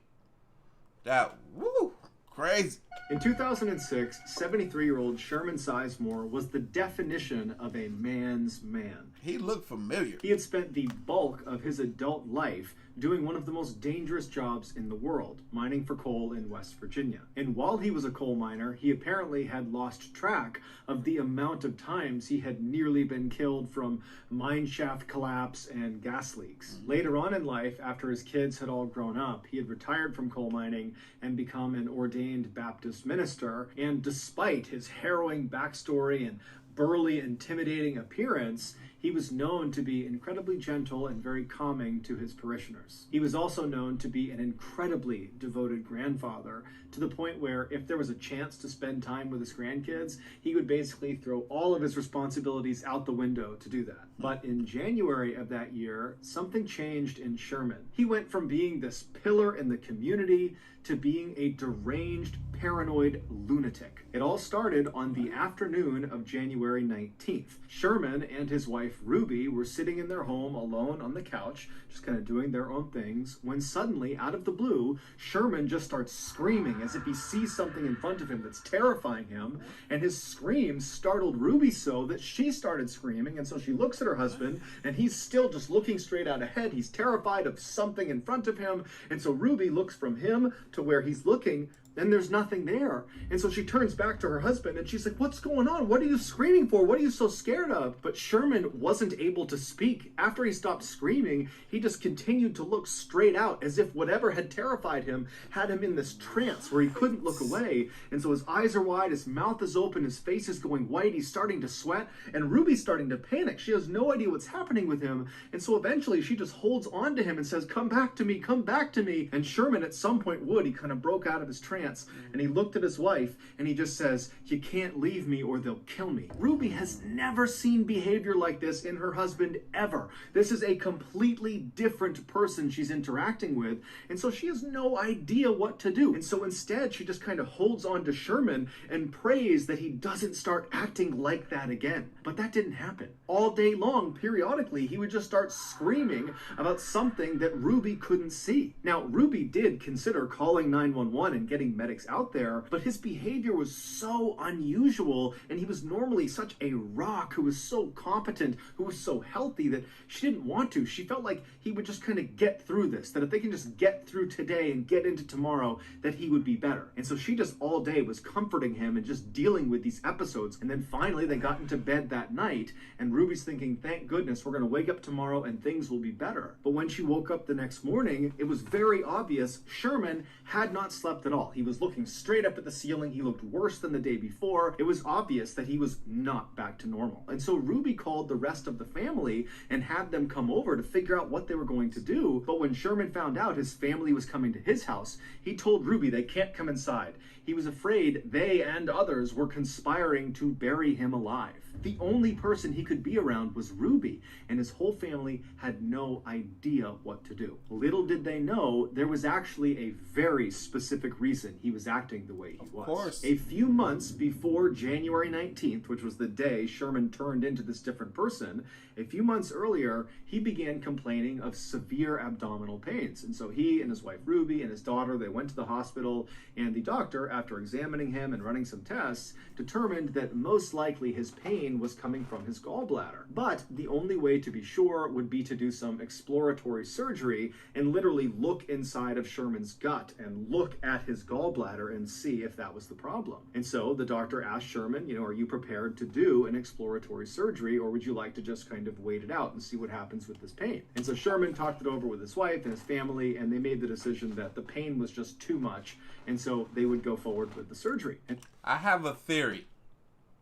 That, woo, crazy. In 2006, 73-year-old Sherman Sizemore was the definition of a man's man. He looked familiar. He had spent the bulk of his adult life doing one of the most dangerous jobs in the world, mining for coal in West Virginia. And while he was a coal miner, he apparently had lost track of the amount of times he had nearly been killed from mine shaft collapse and gas leaks. Later on in life, after his kids had all grown up, he had retired from coal mining and become an ordained Baptist minister. And despite his harrowing backstory and burly, intimidating appearance, he was known to be incredibly gentle and very calming to his parishioners. He was also known to be an incredibly devoted grandfather, to the point where if there was a chance to spend time with his grandkids, he would basically throw all of his responsibilities out the window to do that. But in January of that year, something changed in Sherman. He went from being this pillar in the community to being a deranged, paranoid lunatic. It all started on the afternoon of January 19th. Sherman and his wife Ruby were sitting in their home alone on the couch, just kind of doing their own things, when suddenly, out of the blue, Sherman just starts screaming as if he sees something in front of him that's terrifying him, and his screams startled Ruby so that she started screaming, and so she looks at her husband, and he's still just looking straight out ahead. He's terrified of something in front of him, and so Ruby looks from him to where he's looking, and there's nothing there. And so she turns back to her husband and she's like, "What's going on? What are you screaming for? What are you so scared of?" But Sherman wasn't able to speak. After he stopped screaming, he just continued to look straight out as if whatever had terrified him had him in this trance where he couldn't look away. And so his eyes are wide, his mouth is open, his face is going white, he's starting to sweat, and Ruby's starting to panic. She has no idea what's happening with him. And so eventually she just holds on to him and says, "Come back to me, come back to me." And Sherman at some point would. He kind of broke out of his trance. And he looked at his wife and he just says, "You can't leave me or they'll kill me." Ruby has never seen behavior like this this in her husband ever. This is a completely different person she's interacting with, and so she has no idea what to do. And so instead, she just kind of holds on to Sherman and prays that he doesn't start acting like that again. But that didn't happen. All day long, periodically, he would just start screaming about something that Ruby couldn't see. Now, Ruby did consider calling 911 and getting medics out there, but his behavior was so unusual, and he was normally such a rock who was so competent, who was so healthy, that she didn't want to. She felt like he would just kind of get through this, that if they can just get through today and get into tomorrow, that he would be better. And so she just all day was comforting him and just dealing with these episodes. And then finally they got into bed that night, and Ruby's thinking, thank goodness, we're going to wake up tomorrow and things will be better. But when she woke up the next morning, it was very obvious Sherman had not slept at all. He was looking straight up at the ceiling. He looked worse than the day before. It was obvious that he was not back to normal. And so Ruby called the rest of the family and had them come over to figure out what they were going to do. But when Sherman found out his family was coming to his house, he told Ruby they can't come inside. He was afraid they and others were conspiring to bury him alive. The only person he could be around was Ruby, and his whole family had no idea what to do. Little did they know, there was actually a very specific reason he was acting the way he was. Of course. A few months before January 19th, which was the day Sherman turned into this different person, a few months earlier, he began complaining of severe abdominal pains. And so he and his wife Ruby and his daughter, they went to the hospital, and the doctor, after examining him and running some tests, determined that most likely his pain was coming from his gallbladder. But the only way to be sure would be to do some exploratory surgery and literally look inside of Sherman's gut and look at his gallbladder and see if that was the problem. And so the doctor asked Sherman, are you prepared to do an exploratory surgery, or would you like to just kind of wait it out and see what happens with this pain? And so Sherman talked it over with his wife and his family, and they made the decision that the pain was just too much, and so they would go forward with the surgery. I have a theory.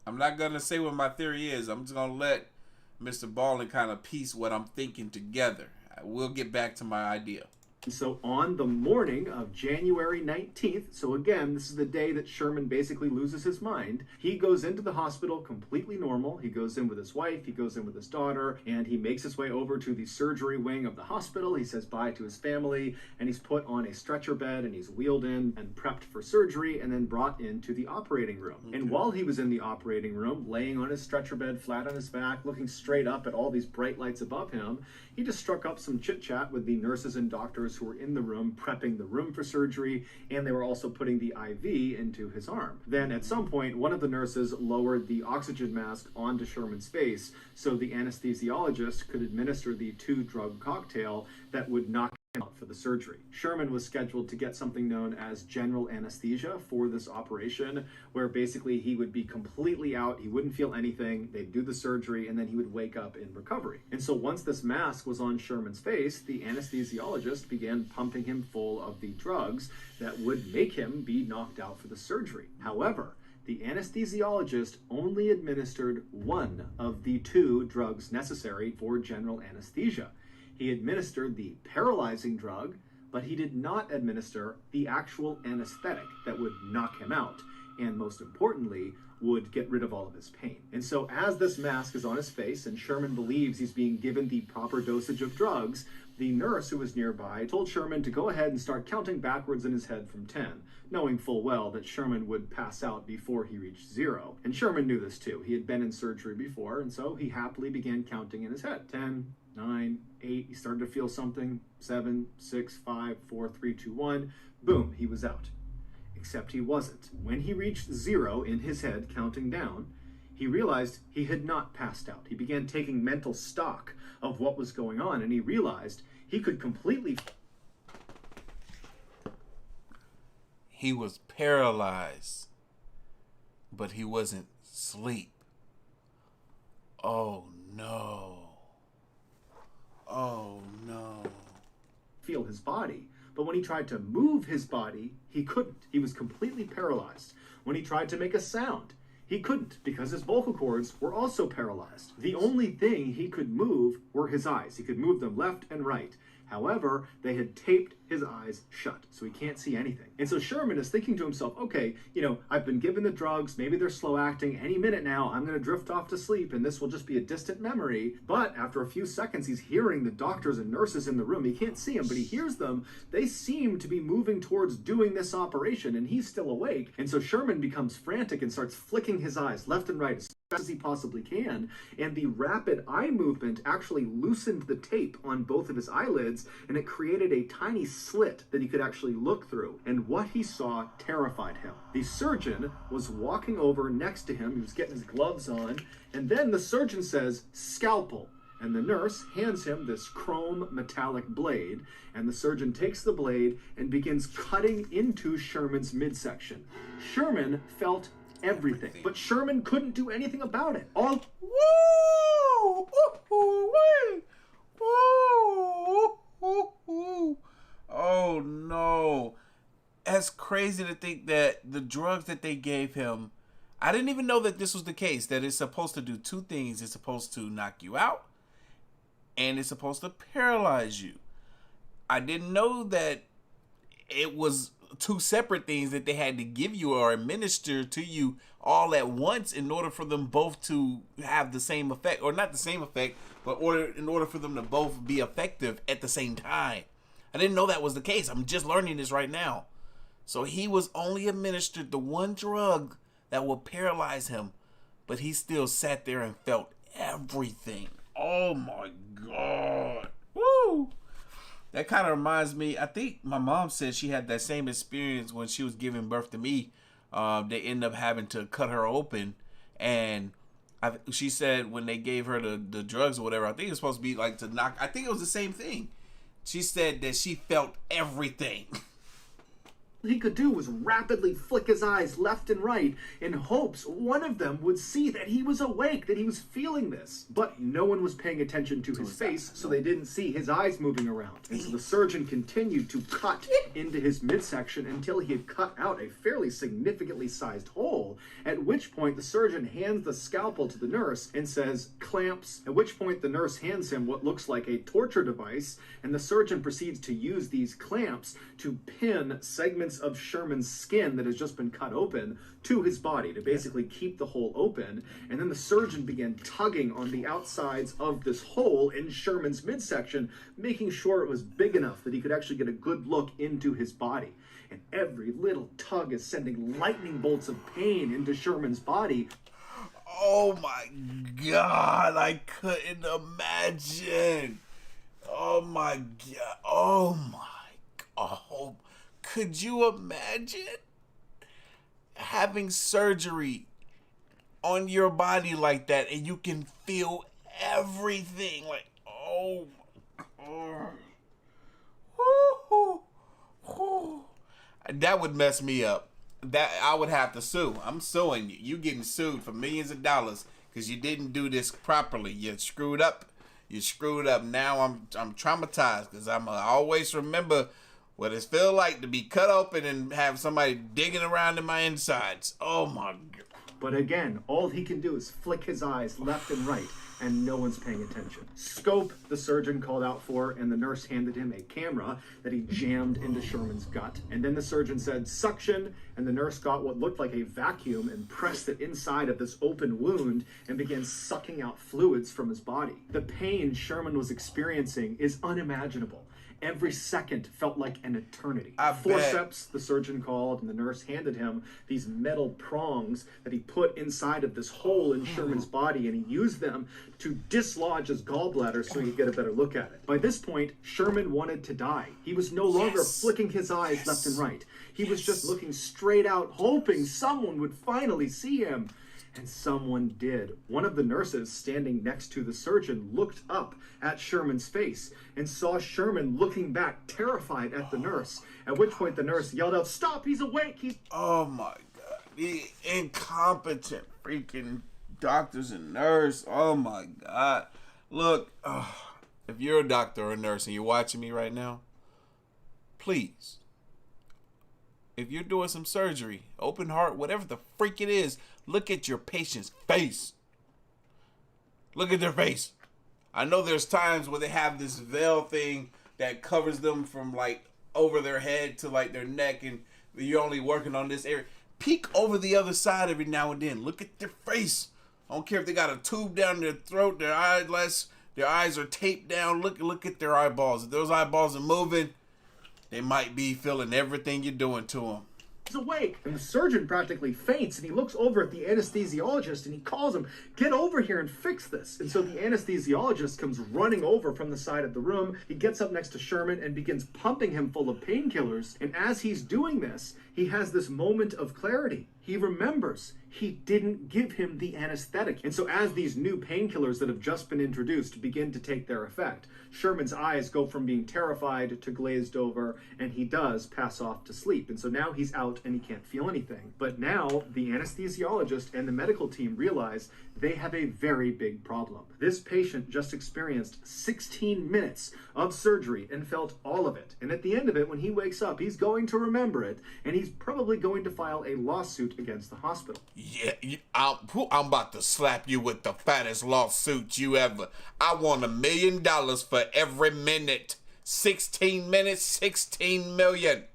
I'm not going to say what my theory is. I'm just going to let Mr. Ballin kind of piece what I'm thinking together. We'll get back to my idea. So on the morning of January 19th, so again, this is the day that Sherman basically loses his mind, he goes into the hospital completely normal. He goes in with his wife, he goes in with his daughter, and he makes his way over to the surgery wing of the hospital. He says bye to his family, and he's put on a stretcher bed, and he's wheeled in and prepped for surgery, and then brought into the operating room. Okay. And while he was in the operating room, laying on his stretcher bed, flat on his back, looking straight up at all these bright lights above him, he just struck up some chit-chat with the nurses and doctors who were in the room prepping the room for surgery, and they were also putting the IV into his arm. Then at some point, one of the nurses lowered the oxygen mask onto Sherman's face so the anesthesiologist could administer the 2-drug cocktail that would knock him out for the surgery. Sherman was scheduled to get something known as general anesthesia for this operation, where basically he would be completely out, he wouldn't feel anything, they'd do the surgery, and then he would wake up in recovery. And so once this mask was on Sherman's face, the anesthesiologist began pumping him full of the drugs that would make him be knocked out for the surgery. However, the anesthesiologist only administered one of the 2 drugs necessary for general anesthesia. He administered the paralyzing drug, but he did not administer the actual anesthetic that would knock him out, and most importantly, would get rid of all of his pain. And so as this mask is on his face and Sherman believes he's being given the proper dosage of drugs, the nurse who was nearby told Sherman to go ahead and start counting backwards in his head from 10, knowing full well that Sherman would pass out before he reached 0. And Sherman knew this too. He had been in surgery before, and so he happily began counting in his head. 10, 9, 8, he started to feel something. 7, 6, 5, 4, 3, 2, 1. Boom, he was out. Except he wasn't. When he reached 0 in his head, counting down, he realized he had not passed out. He began taking mental stock of what was going on, and he realized he could completely... He was paralyzed, but he wasn't asleep. Oh no. Oh no. Feel his body. But when he tried to move his body, he couldn't. He was completely paralyzed. When he tried to make a sound, he couldn't, because his vocal cords were also paralyzed. The only thing he could move were his eyes. He could move them left and right. However, they had taped his eyes shut, so he can't see anything. And so Sherman is thinking to himself, okay, I've been given the drugs, maybe they're slow acting. Any minute now, I'm going to drift off to sleep, and this will just be a distant memory. But after a few seconds, he's hearing the doctors and nurses in the room. He can't see them, but he hears them. They seem to be moving towards doing this operation, and he's still awake. And so Sherman becomes frantic and starts flicking his eyes left and right as fast as he possibly can, and the rapid eye movement actually loosened the tape on both of his eyelids, and it created a tiny slit that he could actually look through. And what he saw terrified him. The surgeon was walking over next to him. He was getting his gloves on, and then the surgeon says, "Scalpel." And the nurse hands him this chrome metallic blade, and the surgeon takes the blade and begins cutting into Sherman's midsection. Sherman felt everything, but Sherman couldn't do anything about it. Woo! Woo! Woo! Oh no. That's crazy to think that the drugs that they gave him, I didn't even know that this was the case, that it's supposed to do two things. It's supposed to knock you out, and it's supposed to paralyze you. I didn't know that it was two separate things that they had to give you or administer to you all at once in order for them both to have the same effect, or not the same effect, but in order for them to both be effective at the same time. I didn't know that was the case. I'm just learning this right now. So he was only administered the one drug that will paralyze him, but he still sat there and felt everything. Oh my God. Woo! That kind of reminds me, I think my mom said she had that same experience when she was giving birth to me. They ended up having to cut her open, and she said when they gave her the drugs or whatever, I think it was supposed to be like to knock, I think it was the same thing. She said that she felt everything. He could do was rapidly flick his eyes left and right in hopes one of them would see that he was awake, that he was feeling this. But no one was paying attention to his face, so they didn't see his eyes moving around. And so the surgeon continued to cut into his midsection until he had cut out a fairly significantly sized hole, at which point the surgeon hands the scalpel to the nurse and says, "Clamps," at which point the nurse hands him what looks like a torture device, and the surgeon proceeds to use these clamps to pin segments of Sherman's skin that has just been cut open to his body to basically keep the hole open. And then the surgeon began tugging on the outsides of this hole in Sherman's midsection, making sure it was big enough that he could actually get a good look into his body. And every little tug is sending lightning bolts of pain into Sherman's body. Oh my God, I couldn't imagine. Oh my God. Oh my God. Could you imagine having surgery on your body like that and you can feel everything? Like, oh my God. Woo. That would mess me up. That I would have to sue. I'm suing you. You getting sued for millions of dollars because you didn't do this properly. You screwed up. Now I'm traumatized because I'm always remember what it feels like to be cut open and have somebody digging around in my insides. Oh my God. But again, all he can do is flick his eyes left and right, and no one's paying attention. Scope, the surgeon called out for, and the nurse handed him a camera that he jammed into Sherman's gut. And then the surgeon said, "Suction," and the nurse got what looked like a vacuum and pressed it inside of this open wound and began sucking out fluids from his body. The pain Sherman was experiencing is unimaginable. Every second felt like an eternity. Forceps, the surgeon called, and the nurse handed him these metal prongs that he put inside of this hole in Sherman's body, and he used them to dislodge his gallbladder so he could get a better look at it. By this point, Sherman wanted to die. He was no longer flicking his eyes left and right. He was just looking straight out, hoping someone would finally see him. And someone did. One of the nurses standing next to the surgeon looked up at Sherman's face and saw Sherman looking back, terrified at the nurse, at which point the nurse yelled out, "Stop, he's awake, Oh my God. The incompetent freaking doctors and nurse. Oh my God. Look, if you're a doctor or a nurse and you're watching me right now, please, if you're doing some surgery, open heart, whatever the freak it is, look at your patient's face. Look at their face. I know there's times where they have this veil thing that covers them from like over their head to like their neck, and you're only working on this area. Peek over the other side every now and then. Look at their face. I don't care if they got a tube down their throat, their eyes are taped down. Look at their eyeballs. If those eyeballs are moving, they might be feeling everything you're doing to them. He's awake, and the surgeon practically faints, and he looks over at the anesthesiologist and he calls him, "Get over here and fix this." And so the anesthesiologist comes running over from the side of the room. He gets up next to Sherman and begins pumping him full of painkillers. And as he's doing this, he has this moment of clarity. He remembers he didn't give him the anesthetic. And so as these new painkillers that have just been introduced begin to take their effect, Sherman's eyes go from being terrified to glazed over, and he does pass off to sleep. And so now he's out and he can't feel anything. But now the anesthesiologist and the medical team realize they have a very big problem. This patient just experienced 16 minutes of surgery and felt all of it. And at the end of it, when he wakes up, he's going to remember it, and he's probably going to file a lawsuit against the hospital. Yeah, I'm about to slap you with the fattest lawsuit you ever. I want $1 million for every minute. 16 minutes, 16 million.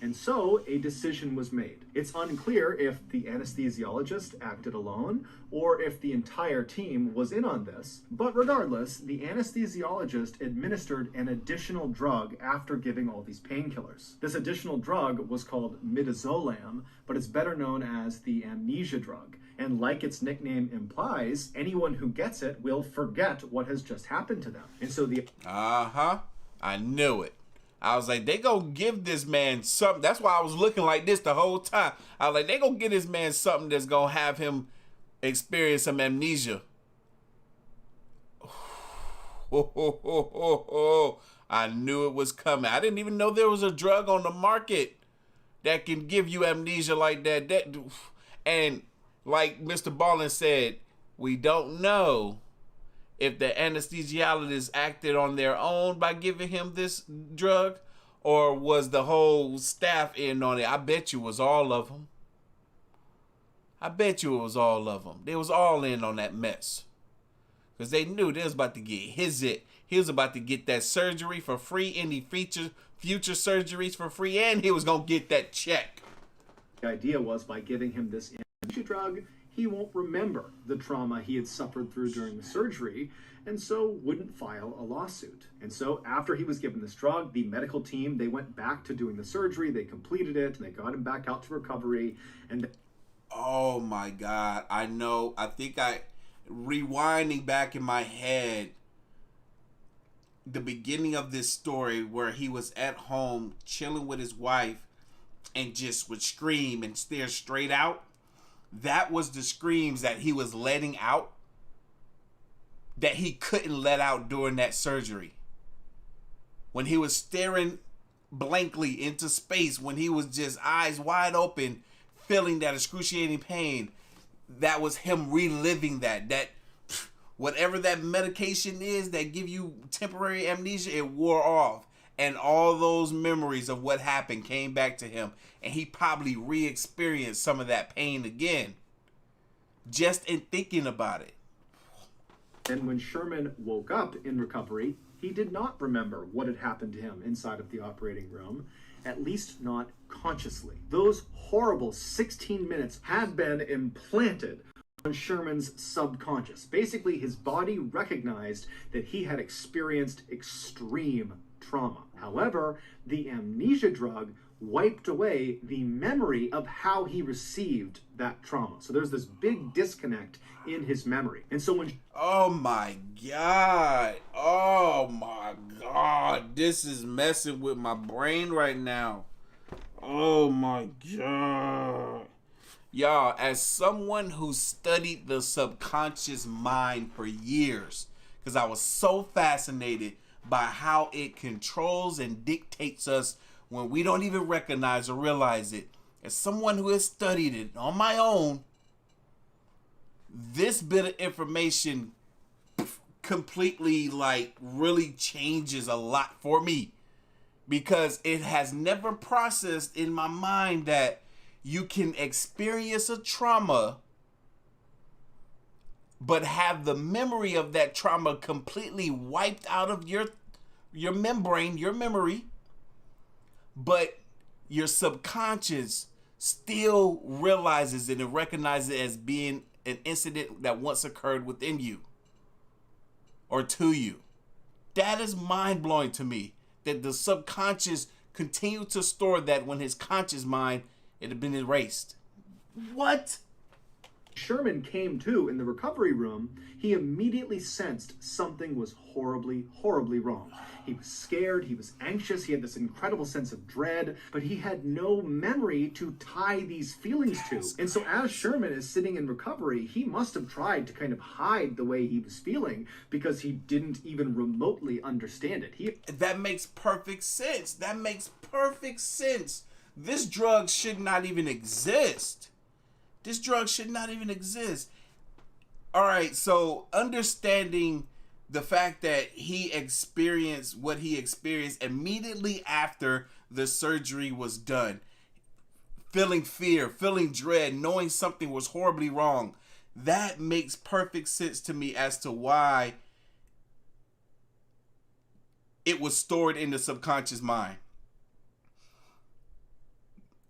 And so a decision was made. It's unclear if the anesthesiologist acted alone or if the entire team was in on this. But regardless, the anesthesiologist administered an additional drug after giving all these painkillers. This additional drug was called midazolam, but it's better known as the amnesia drug. And like its nickname implies, anyone who gets it will forget what has just happened to them. And so the... I knew it. I was like, they gonna give this man something. That's why I was looking like this the whole time. I was like, they gonna give this man something that's gonna have him experience some amnesia. I knew it was coming. I didn't even know there was a drug on the market that can give you amnesia like that. And like Mr. Ballin said, we don't know if the anesthesiologist acted on their own by giving him this drug, or was the whole staff in on it. I bet you it was all of them. I bet you it was all of them. They was all in on that mess. Because they knew they was about to get it. He was about to get that surgery for free, any future surgeries for free, and he was going to get that check. The idea was by giving him this amnesia drug, he won't remember the trauma he had suffered through during the surgery, and so wouldn't file a lawsuit. And so after he was given this drug, the medical team, they went back to doing the surgery, they completed it, and they got him back out to recovery. And oh my God, I know. I think rewinding back in my head, the beginning of this story where he was at home chilling with his wife and just would scream and stare straight out. That was the screams that he was letting out that he couldn't let out during that surgery. When he was staring blankly into space, when he was just eyes wide open, feeling that excruciating pain, that was him reliving that whatever that medication is that give you temporary amnesia, it wore off. And all those memories of what happened came back to him. And he probably re-experienced some of that pain again, just in thinking about it. And when Sherman woke up in recovery, he did not remember what had happened to him inside of the operating room, at least not consciously. Those horrible 16 minutes had been implanted on Sherman's subconscious. Basically, his body recognized that he had experienced extreme trauma. However, the amnesia drug wiped away the memory of how he received that trauma. So there's this big disconnect in his memory. And so when... Oh my God, this is messing with my brain right now. Oh my God. Y'all, as someone who studied the subconscious mind for years, because I was so fascinated by how it controls and dictates us when we don't even recognize or realize it. As someone who has studied it on my own, this bit of information completely really changes a lot for me, because it has never processed in my mind that you can experience a trauma but have the memory of that trauma completely wiped out of your membrane, your memory, but your subconscious still realizes it and recognizes it as being an incident that once occurred within you or to you. That is mind-blowing to me, that the subconscious continued to store that when his conscious mind, it had been erased. What? Sherman came to in the recovery room, he immediately sensed something was horribly, horribly wrong. He was scared, he was anxious, he had this incredible sense of dread, but he had no memory to tie these feelings to. And so as Sherman is sitting in recovery, he must have tried to kind of hide the way he was feeling because he didn't even remotely understand it. That makes perfect sense. That makes perfect sense. This drug should not even exist. This drug should not even exist. All right, so understanding the fact that he experienced what he experienced immediately after the surgery was done, feeling fear, feeling dread, knowing something was horribly wrong, that makes perfect sense to me as to why it was stored in the subconscious mind.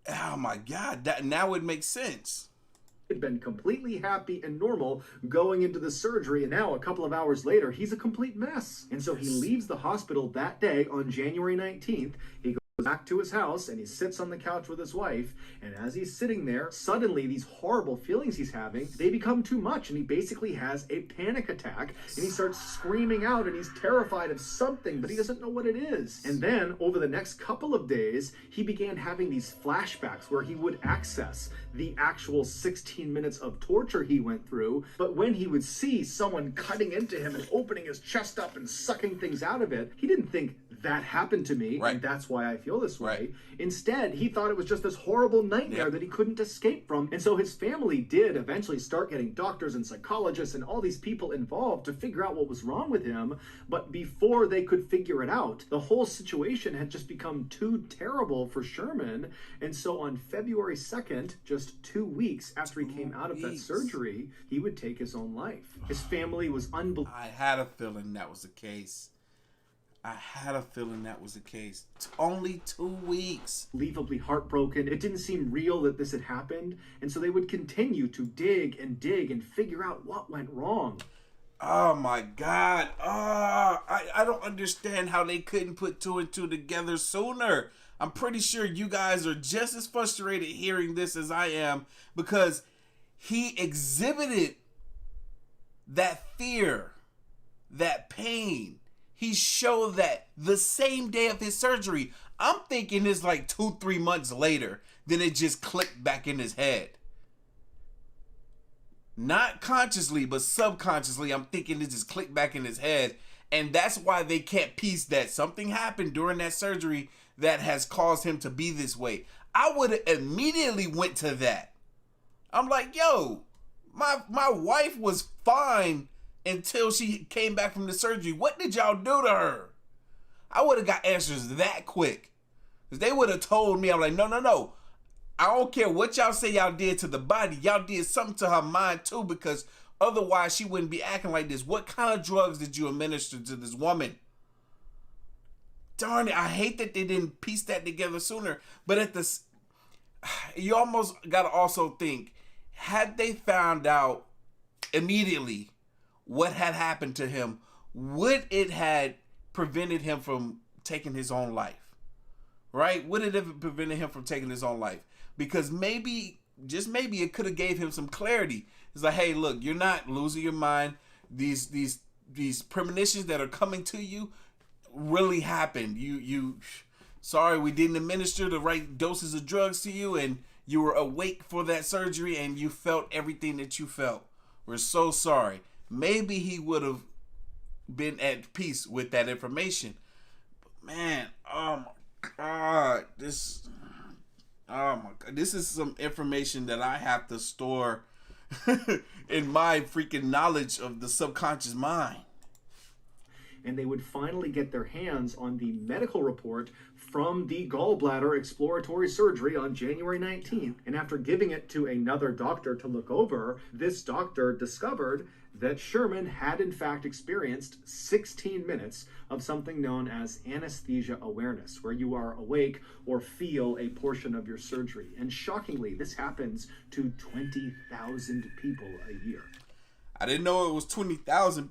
Oh my God, that now it makes sense. Had been completely happy and normal going into the surgery, and now a couple of hours later he's a complete mess. And so he leaves the hospital that day on January 19th. He goes back to his house and he sits on the couch with his wife, and as he's sitting there, suddenly these horrible feelings he's having, they become too much, and he basically has a panic attack, and he starts screaming out, and he's terrified of something, but he doesn't know what it is. And then over the next couple of days, he began having these flashbacks where he would access the actual 16 minutes of torture he went through, but when he would see someone cutting into him and opening his chest up and sucking things out of it, he didn't think that happened to me, and that's why I feel this way. Right. Instead, he thought it was just this horrible nightmare that he couldn't escape from. And so his family did eventually start getting doctors and psychologists and all these people involved to figure out what was wrong with him. But before they could figure it out, the whole situation had just become too terrible for Sherman. And so on February 2nd, just 2 weeks after he came out of that surgery, he would take his own life. His family was unbelievable. I had a feeling that was the case. I had a feeling that was the case. Only 2 weeks. Unbelievably heartbroken. It didn't seem real that this had happened. And so they would continue to dig and figure out what went wrong. Oh my God. I don't understand how they couldn't put two and two together sooner. I'm pretty sure you guys are just as frustrated hearing this as I am, because he exhibited that fear, that pain. He showed that the same day of his surgery. I'm thinking it's like 2-3 months later. Then it just clicked back in his head. Not consciously, but subconsciously, I'm thinking it just clicked back in his head. And that's why they can't piece that something happened during that surgery that has caused him to be this way. I would have immediately went to that. I'm like, yo, my wife was fine until she came back from the surgery. What did y'all do to her? I would have got answers that quick. Because they would have told me, I'm like, no. I don't care what y'all say y'all did to the body. Y'all did something to her mind too, because otherwise she wouldn't be acting like this. What kind of drugs did you administer to this woman? Darn it, I hate that they didn't piece that together sooner. But you almost got to also think, had they found out immediately what had happened to him, would it had prevented him from taking his own life? Right? Would it have prevented him from taking his own life? Because maybe, just maybe, it could have gave him some clarity. It's like, hey, look, you're not losing your mind. These premonitions that are coming to you really happened. Sorry, we didn't administer the right doses of drugs to you, and you were awake for that surgery, and you felt everything that you felt. We're so sorry. Maybe he would have been at peace with that information. But man, oh my God, this is some information that I have to store in my freaking knowledge of the subconscious mind. And they would finally get their hands on the medical report from the gallbladder exploratory surgery on January 19th. And after giving it to another doctor to look over, this doctor discovered that Sherman had in fact experienced 16 minutes of something known as anesthesia awareness, where you are awake or feel a portion of your surgery. And shockingly, this happens to 20,000 people a year. I didn't know it was 20,000.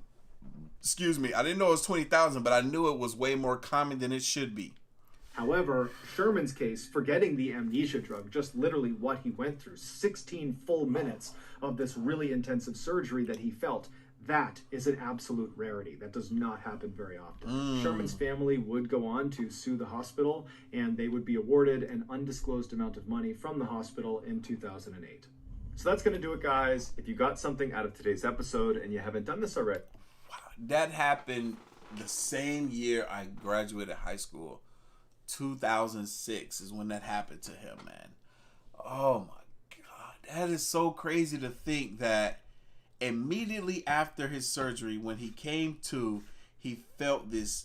Excuse me. I didn't know it was 20,000, but I knew it was way more common than it should be. However, Sherman's case, forgetting the amnesia drug, just literally what he went through, 16 full minutes of this really intensive surgery that he felt, that is an absolute rarity. That does not happen very often. Sherman's family would go on to sue the hospital, and they would be awarded an undisclosed amount of money from the hospital in 2008. So that's going to do it, guys. If you got something out of today's episode and you haven't done this already. Wow, that happened the same year I graduated high school. 2006 is when that happened to him, man. Oh my God. That is so crazy to think that immediately after his surgery, when he came to, he felt this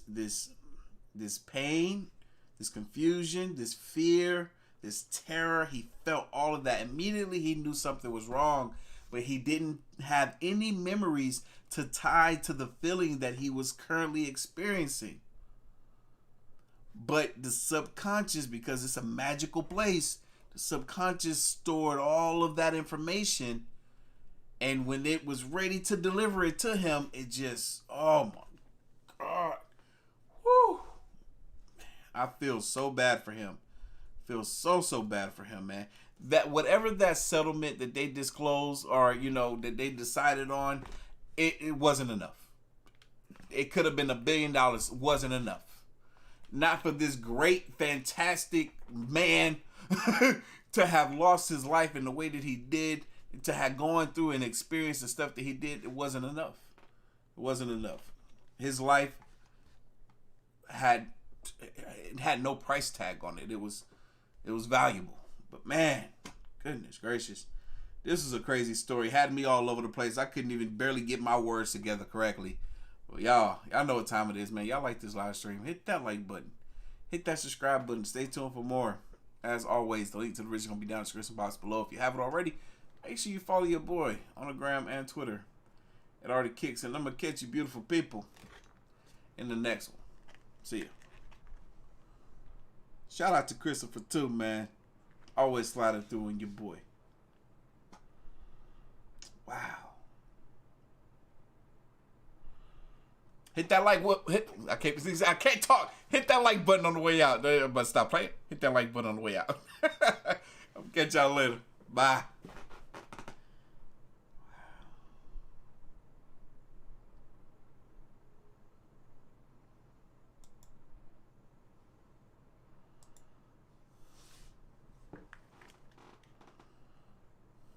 pain, this confusion, this fear, this terror. He felt all of that. Immediately he knew something was wrong, but he didn't have any memories to tie to the feeling that he was currently experiencing. But the subconscious, because it's a magical place, the subconscious stored all of that information. And when it was ready to deliver it to him, it just, oh my God. Whew. I feel so bad for him. Feel so bad for him, man. That whatever that settlement that they disclosed or, that they decided on, it wasn't enough. It could have been $1 billion. It wasn't enough. Not for this great, fantastic man to have lost his life in the way that he did, to have gone through and experienced the stuff that he did. It wasn't enough. It wasn't enough. His life had no price tag on it. It was valuable. But man, goodness gracious, this is a crazy story. Had me all over the place. I couldn't even barely get my words together correctly. Well, y'all know what time it is, man. Y'all like this live stream. Hit that like button. Hit that subscribe button. Stay tuned for more. As always, the link to the video is going to be down in the description box below. If you haven't already, make sure you follow your boy on the gram and Twitter at Artofkickz. And I'm going to catch you beautiful people in the next one. See ya. Shout out to Christopher too, man. Always sliding through in your boy. Wow. Hit that like I can't talk. Hit that like button on the way out. But stop playing. Hit that like button on the way out. I'll catch y'all later. Bye.